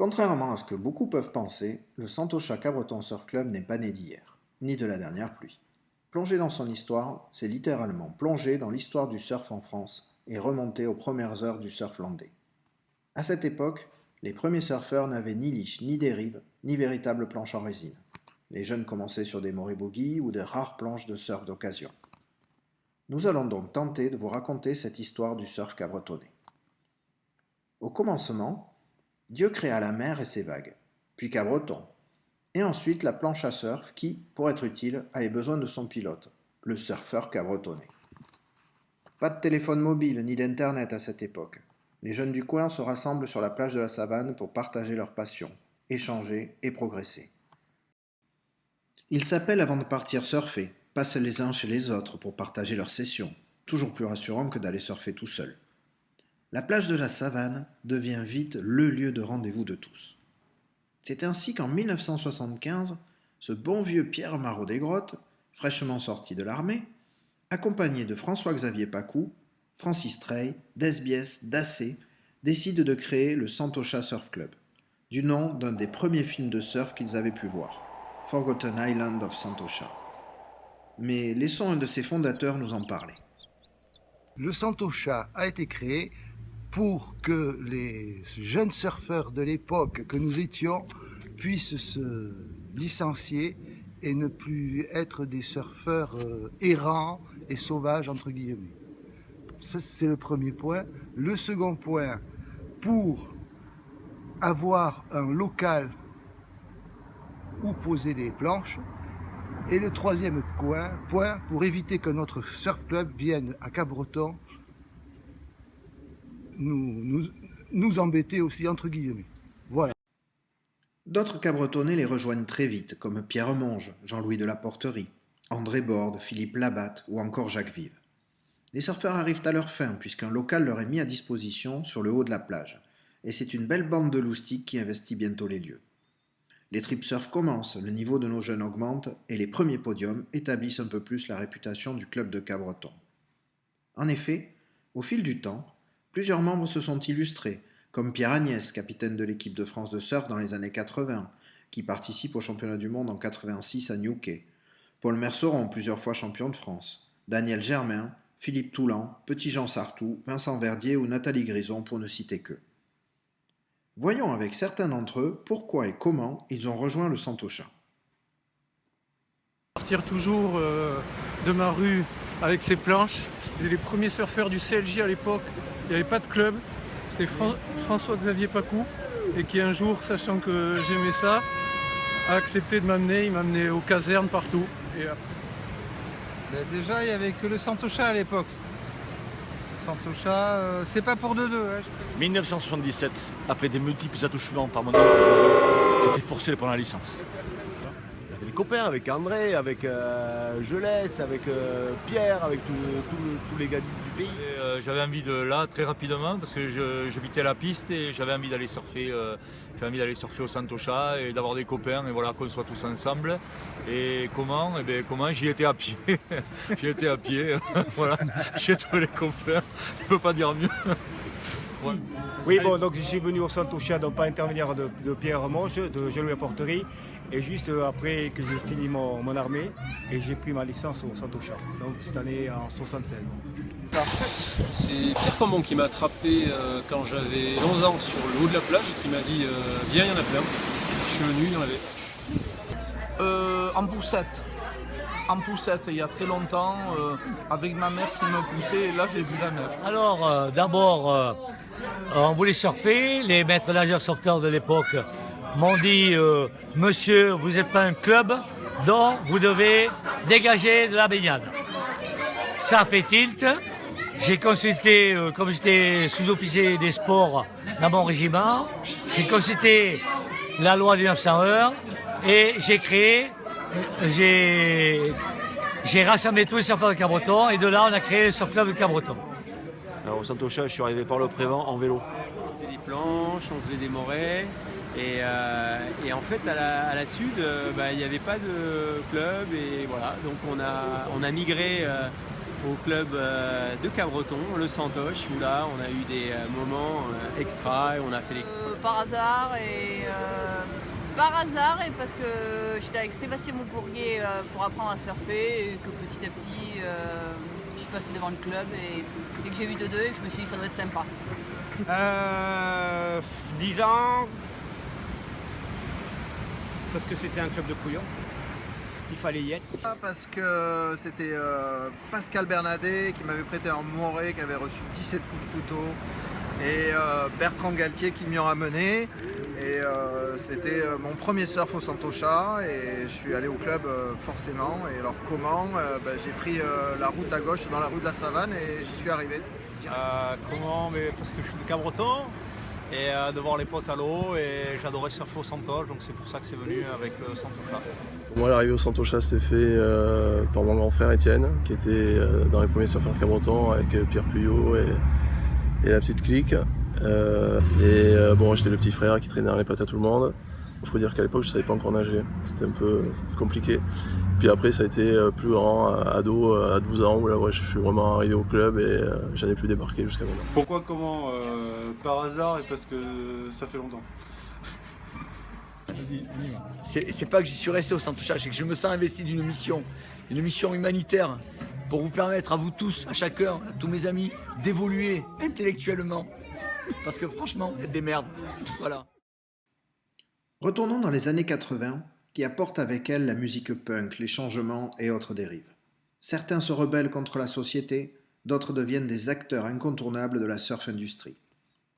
Contrairement à ce que beaucoup peuvent penser, le Santosha Cabreton Surf Club n'est pas né d'hier, ni de la dernière pluie. Plonger dans son histoire, c'est littéralement plonger dans l'histoire du surf en France et remonter aux premières heures du surf landais. À cette époque, les premiers surfeurs n'avaient ni liche, ni dérive, ni véritable planche en résine. Les jeunes commençaient sur des moribogies ou de rares planches de surf d'occasion. Nous allons donc tenter de vous raconter cette histoire du surf cabretonais. Au commencement, Dieu créa la mer et ses vagues, puis Cabreton, et ensuite la planche à surf qui, pour être utile, avait besoin de son pilote, le surfeur cabretonais. Pas de téléphone mobile ni d'internet à cette époque. Les jeunes du coin se rassemblent sur la plage de la Savane pour partager leur passion, échanger et progresser. Ils s'appellent avant de partir surfer, passent les uns chez les autres pour partager leurs sessions, toujours plus rassurant que d'aller surfer tout seul. La plage de la Savane devient vite le lieu de rendez-vous de tous. C'est ainsi qu'en 1975, ce bon vieux Pierre Marot des Grottes, fraîchement sorti de l'armée, accompagné de François-Xavier Pacou, Francis Trey, Desbiès, Dassé, décide de créer le Santosha Surf Club, du nom d'un des premiers films de surf qu'ils avaient pu voir, Forgotten Island of Santosha. Mais laissons un de ses fondateurs nous en parler. Le Santosha a été créé pour que les jeunes surfeurs de l'époque que nous étions puissent se licencier et ne plus être des surfeurs errants et sauvages, entre guillemets. Ça, c'est le premier point. Le second point, pour avoir un local où poser des planches. Et le troisième point, pour éviter que notre surf club vienne à Cabreton nous embêter aussi, entre guillemets. Voilà. D'autres cabretonnais les rejoignent très vite, comme Pierre Monge, Jean-Louis de la Porterie, André Borde, Philippe Labatte ou encore Jacques Vive. Les surfeurs arrivent à leur fin, puisqu'un local leur est mis à disposition sur le haut de la plage, et c'est une belle bande de loustiques qui investit bientôt les lieux. Les trip surf commencent, le niveau de nos jeunes augmente, et les premiers podiums établissent un peu plus la réputation du club de Cabreton. En effet, au fil du temps, plusieurs membres se sont illustrés, comme Pierre Agnès, capitaine de l'équipe de France de surf dans les années 80, qui participe au championnat du monde en 86 à Newquay, Paul Merceron, plusieurs fois champion de France, Daniel Germain, Philippe Toulan, Petit Jean Sartou, Vincent Verdier ou Nathalie Grison pour ne citer qu'eux. Voyons avec certains d'entre eux pourquoi et comment ils ont rejoint le Santosha. Partir toujours de ma rue avec ses planches, c'était les premiers surfeurs du CLJ à l'époque, il n'y avait pas de club, c'était François-Xavier Pacou et qui un jour, sachant que j'aimais ça, a accepté de m'amener, il m'a amené aux casernes partout. Et après... Déjà il n'y avait que le Santosha à l'époque. Santosha, c'est pas pour deux. 1977, après des multiples attouchements par mon oncle, j'étais forcé de prendre la licence. J'avais des copains avec André, avec Gelès, avec Pierre, avec tous les gars du pays. J'avais envie de là très rapidement parce que j'habitais la piste et j'avais envie d'aller surfer. J'avais envie d'aller surfer au Santosha et d'avoir des copains et voilà qu'on soit tous ensemble. Et comment? Eh bien comment? J'y étais à pied. J'y étais à pied. Voilà. J'ai trouvé les copains. Je peux pas dire mieux. Ouais. Oui, bon, donc je suis venu au Santosha, donc pas intermédiaire de Pierre Monge, de Jean-Louis Porterie, et juste après que j'ai fini mon armée, et j'ai pris ma licence au Santosha, donc cette année en 76. C'est Pierre Cambon qui m'a attrapé quand j'avais 11 ans sur le haut de la plage et qui m'a dit viens, il y en a plein. Je suis venu, il y en avait. En poussette, il y a très longtemps, avec ma mère qui me poussait, et là j'ai vu la mer. Alors, d'abord, on voulait surfer. Les maîtres nageurs sauveteurs de l'époque m'ont dit monsieur, vous n'êtes pas un club, donc vous devez dégager de la baignade. Ça a fait tilt. J'ai consulté, comme j'étais sous-officier des sports dans mon régiment, j'ai consulté la loi du 901 et j'ai rassemblé tous les surfeurs de Cabreton et de là on a créé le surf club de Cabreton. Alors au Santosha, je suis arrivé par le Prévent en vélo. On faisait des planches, on faisait des morets et en fait à la sud, il n'y avait pas de club et voilà, donc on a migré au club de Cabreton, le Santoche, où là on a eu des moments extra et on a fait les... Par hasard et parce que j'étais avec Sébastien Moncourrier pour apprendre à surfer et que petit à petit je suis passée devant le club et que j'ai vu deux et que je me suis dit ça doit être sympa. 10 ans, parce que c'était un club de couillons. Il fallait y être. Parce que c'était Pascal Bernadet qui m'avait prêté un moré, qui avait reçu 17 coups de couteau, et Bertrand Galtier qui m'y a ramené. Et c'était mon premier surf au Santocha et je suis allé au club forcément. Et alors comment j'ai pris la route à gauche dans la rue de la Savane et j'y suis arrivé. Comment? Parce que je suis de Cabreton et de voir les potes à l'eau et j'adorais surfer au Santoche, donc c'est pour ça que c'est venu avec le Santocha. Moi, l'arrivée au Santocha s'est fait par mon grand frère Étienne, qui était dans les premiers surfeurs de Cabreton avec Pierre Puyot et la petite clique. J'étais le petit frère qui traînait dans les pattes à tout le monde. Il faut dire qu'à l'époque, je ne savais pas encore nager, c'était un peu compliqué. Puis après, ça a été plus grand, ado, à 12 ans, où là, je suis vraiment arrivé au club et j'en ai plus débarqué jusqu'à maintenant. Pourquoi, comment par hasard et parce que ça fait longtemps. Vas-y, on y va. C'est pas que j'y suis resté au Santocha, c'est que je me sens investi d'une mission, une mission humanitaire pour vous permettre à vous tous, à chacun, à tous mes amis, d'évoluer intellectuellement. Parce que franchement, vous êtes des merdes. Voilà. Retournons dans les années 80, qui apportent avec elles la musique punk, les changements et autres dérives. Certains se rebellent contre la société, d'autres deviennent des acteurs incontournables de la surf industrie.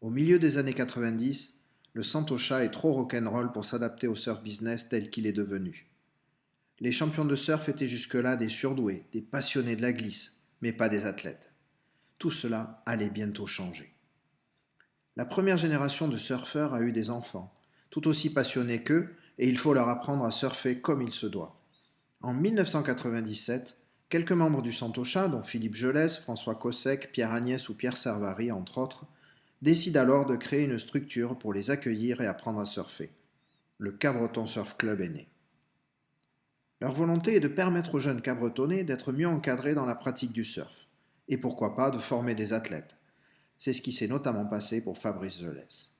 Au milieu des années 90, le Santocha est trop rock'n'roll pour s'adapter au surf business tel qu'il est devenu. Les champions de surf étaient jusque-là des surdoués, des passionnés de la glisse, mais pas des athlètes. Tout cela allait bientôt changer. La première génération de surfeurs a eu des enfants, tout aussi passionnés qu'eux, et il faut leur apprendre à surfer comme il se doit. En 1997, quelques membres du Santocha, dont Philippe Gelès, François Cossec, Pierre Agnès ou Pierre Servari, entre autres, décident alors de créer une structure pour les accueillir et apprendre à surfer. Le Cabreton Surf Club est né. Leur volonté est de permettre aux jeunes cabretonnais d'être mieux encadrés dans la pratique du surf, et pourquoi pas de former des athlètes. C'est ce qui s'est notamment passé pour Fabrice Gelès.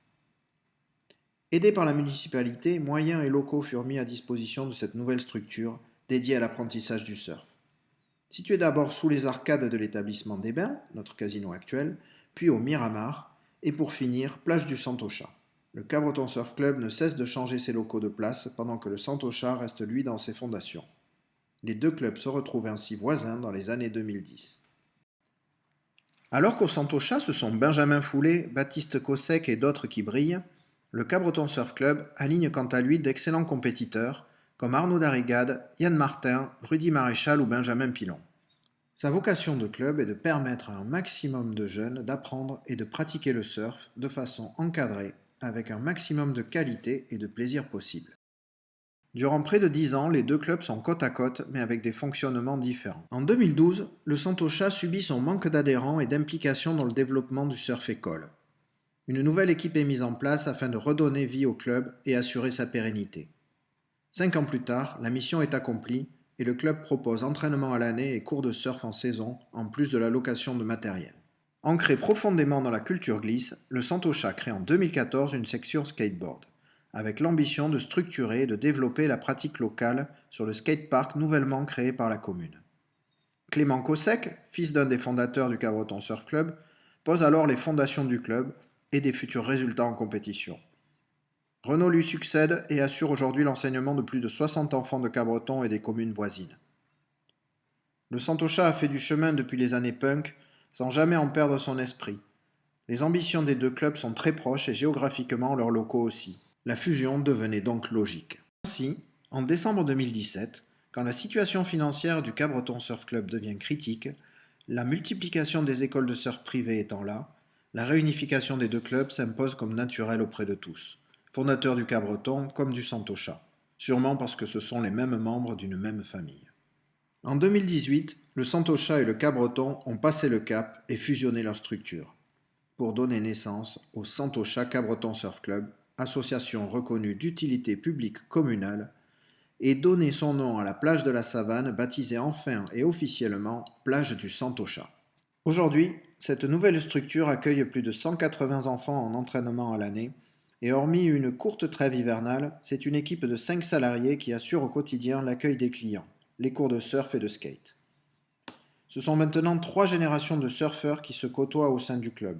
Aidés par la municipalité, moyens et locaux furent mis à disposition de cette nouvelle structure dédiée à l'apprentissage du surf. Située d'abord sous les arcades de l'établissement des Bains, notre casino actuel, puis au Miramar, et pour finir, plage du Santocha. Le Cabreton Surf Club ne cesse de changer ses locaux de place pendant que le Santocha reste lui dans ses fondations. Les deux clubs se retrouvent ainsi voisins dans les années 2010. Alors qu'au Santocha, ce sont Benjamin Foulet, Baptiste Cossec et d'autres qui brillent, le Cabreton Surf Club aligne quant à lui d'excellents compétiteurs comme Arnaud Darrigade, Yann Martin, Rudy Maréchal ou Benjamin Pilon. Sa vocation de club est de permettre à un maximum de jeunes d'apprendre et de pratiquer le surf de façon encadrée, avec un maximum de qualité et de plaisir possible. Durant près de 10 ans, les deux clubs sont côte à côte, mais avec des fonctionnements différents. En 2012, le Santocha subit son manque d'adhérents et d'implication dans le développement du surf école. Une nouvelle équipe est mise en place afin de redonner vie au club et assurer sa pérennité. 5 ans plus tard, la mission est accomplie et le club propose entraînement à l'année et cours de surf en saison, en plus de la location de matériel. Ancré profondément dans la culture glisse, le Santocha crée en 2014 une section skateboard, avec l'ambition de structurer et de développer la pratique locale sur le skatepark nouvellement créé par la commune. Clément Cossec, fils d'un des fondateurs du Cabreton Surf Club, pose alors les fondations du club et des futurs résultats en compétition. Renaud lui succède et assure aujourd'hui l'enseignement de plus de 60 enfants de Cabreton et des communes voisines. Le Santocha a fait du chemin depuis les années punk, sans jamais en perdre son esprit. Les ambitions des deux clubs sont très proches et géographiquement leurs locaux aussi. La fusion devenait donc logique. Ainsi, en décembre 2017, quand la situation financière du Cabreton Surf Club devient critique, la multiplication des écoles de surf privées étant là, la réunification des deux clubs s'impose comme naturelle auprès de tous, fondateurs du Cabreton comme du Santocha, sûrement parce que ce sont les mêmes membres d'une même famille. En 2018, le Santocha et le Cabreton ont passé le cap et fusionné leurs structures, pour donner naissance au Santocha Cabreton Surf Club, association reconnue d'utilité publique communale, et donné son nom à la plage de la Savane, baptisée enfin et officiellement plage du Santosha. Aujourd'hui, cette nouvelle structure accueille plus de 180 enfants en entraînement à l'année, et hormis une courte trêve hivernale, c'est une équipe de 5 salariés qui assure au quotidien l'accueil des clients, les cours de surf et de skate. Ce sont maintenant 3 générations de surfeurs qui se côtoient au sein du club.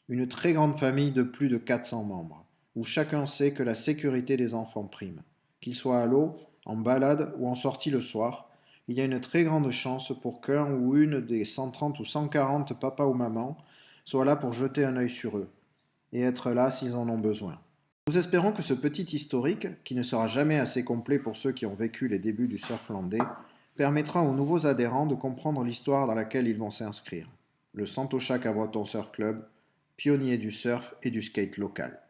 Une très grande famille de plus de 400 membres, où chacun sait que la sécurité des enfants prime. Qu'ils soient à l'eau, en balade ou en sortie le soir, il y a une très grande chance pour qu'un ou une des 130 ou 140 papas ou mamans soit là pour jeter un œil sur eux, et être là s'ils en ont besoin. Nous espérons que ce petit historique, qui ne sera jamais assez complet pour ceux qui ont vécu les débuts du surf landais, permettra aux nouveaux adhérents de comprendre l'histoire dans laquelle ils vont s'inscrire. Le Santosha Cabreton Surf Club, pionnier du surf et du skate local.